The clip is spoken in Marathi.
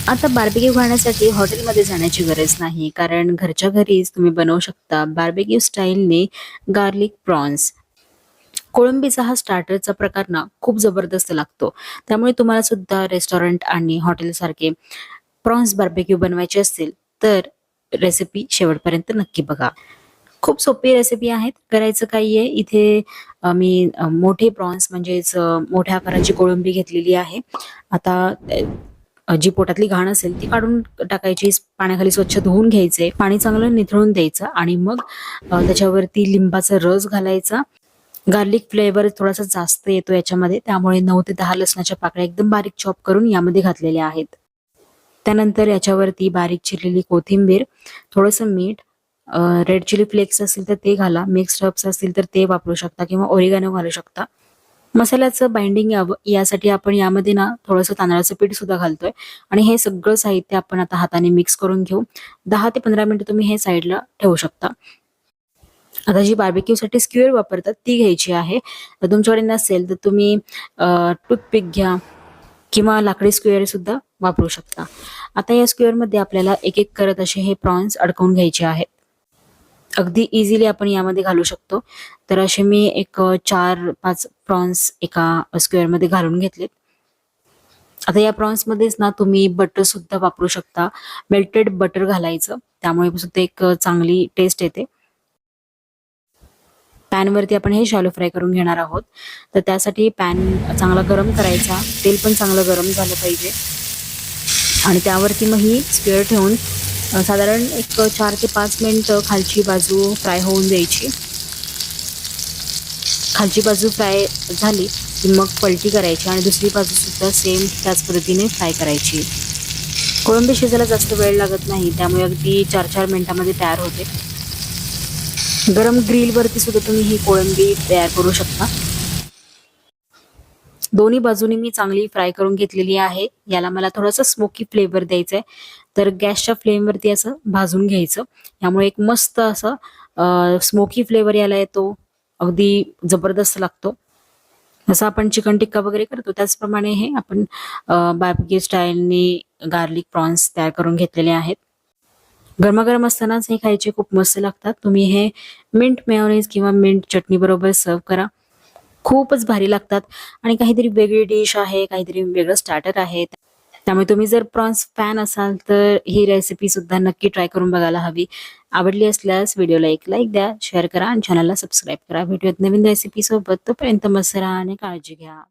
आता बार्बेक्यू खाण्यासाठी हॉटेलमध्ये जाण्याची गरज नाही, कारण घरच्या घरीच तुम्ही बनवू शकता बार्बेक्यू स्टाईलने गार्लिक प्रॉन्स. कोळंबीचा हा स्टार्टरचा प्रकार ना खूप जबरदस्त लागतो. त्यामुळे तुम्हाला सुद्धा रेस्टॉरंट आणि हॉटेलसारखे प्रॉन्स बार्बेक्यू बनवायचे असतील तर रेसिपी शेवटपर्यंत नक्की बघा. खूप सोपी रेसिपी आहे. करायचं काही आहे इथे मी मोठे प्रॉन्स म्हणजेच मोठ्या आकाराची कोळंबी घेतलेली आहे. आता जी पोटातली घाण असेल ती काढून टाकायची. पाण्याखाली स्वच्छ धुवून घ्यायचे. पाणी चांगलं निथळून द्यायचं आणि मग त्याच्यावरती लिंबाचा रस घालायचा. गार्लिक फ्लेवर थोडासा जास्त येतो याच्यामध्ये, त्यामुळे 9 ते 10 लसणाच्या पाकळ्या एकदम बारीक चॉप करून यामध्ये घातलेल्या आहेत. त्यानंतर याच्यावरती बारीक चिरलेली कोथिंबीर, थोडंसं मीठ, रेड चिली फ्लेक्स असतील तर ते घाला, मिक्स्ड हर्ब्स असतील तर ते वापरू शकता किंवा ओरिगॅनो घालू शकता. मसाल्याचं बाइंडिंग यावं यासाठी आपण यामध्ये ना थोडंसं तांदळाचं पीठ सुद्धा घालतोय आणि हे सगळं साहित्य आपण आता हाताने मिक्स करून घेऊ. 10 ते 15 मिनिटं तुम्ही हे साईडला ठेवू शकता. आता जी बार्बेक्यूसाठी स्क्युअर वापरतात ती घ्यायची आहे. तर तुमच्याकडे नसेल तर तुम्ही टूथपिक घ्या किंवा लाकडी स्क्वेअर सुद्धा वापरू शकता. आता या स्क्वेअरमध्ये आपल्याला एक एक करत असे हे प्रॉन्स अडकवून घ्यायचे आहेत. अगदी इझिली आपण यामध्ये घालू शकतो. तर असे मी एक 4-5 प्रॉन्स एका स्क्वेअरमध्ये घालून घेतलेत. आता या प्रॉन्समध्येच ना तुम्ही बटर सुद्धा वापरू शकता. मेल्टेड बटर घालायचं, त्यामुळे सुद्धा एक चांगली टेस्ट येते. पॅनवरती आपण हे शॅलो फ्राय करून घेणार आहोत. तर त्यासाठी पॅन चांगला गरम करायचा. तेल पण चांगलं गरम झालं पाहिजे आणि त्यावरती मग ही स्क्वेअर ठेवून साधारण एक 4 ते 5 मिनिटं खालची बाजू फ्राय होऊन द्यायची. खालची बाजू फ्राय झाली की मग पलटी करायची आणि दुसरी बाजू सुद्धा सेम त्याच पद्धतीने फ्राय करायची. कोळंबी शिजायला जास्त वेळ लागत नाही, त्यामुळे अगदी 4-4 मिनिटांमध्ये तयार होते. गरम ग्रिलवरती सुद्धा तुम्ही ही कोळंबी तयार करू शकता. दोन्ही बाजूनी मी चांगली फ्राय करून घेतलेली आहे. याला मला थोडासा स्मोकी फ्लेवर द्यायचा आहे. तर गॅसच्या फ्लेमवरती असं भाजून घ्यायचं. यामुळे एक मस्त असं स्मोकी फ्लेवर याला येतो. अगदी जबरदस्त लागतो. जसं आपण चिकन टिक्का वगैरे करतो त्याचप्रमाणे हे आपण बार्बेक्यू स्टाईलनी गार्लिक प्रॉन्स तयार करून घेतलेले आहेत. गरमागरम असतानाच हे खायचे खूप मस्त लागतात. तुम्ही हे मिंट मेयोनीज किंवा मिंट चटणी बरोबर सर्व्ह करा. खूपच भारी लागतात आणि काहीतरी वेगळी डिश आहे, काहीतरी वेगळं स्टार्टर आहे. त्यामुळे तुम्ही जर प्रॉन्स फॅन असाल तर ही रेसिपी सुद्धा नक्की ट्राय करून बघायला हवी. आवडली असल्यास व्हिडिओला एक लाईक द्या, शेअर करा आणि चॅनलला सबस्क्राईब करा. भेटूयात नवीन रेसिपी सोबत. तोपर्यंत मस्त राहा आणि काळजी घ्या.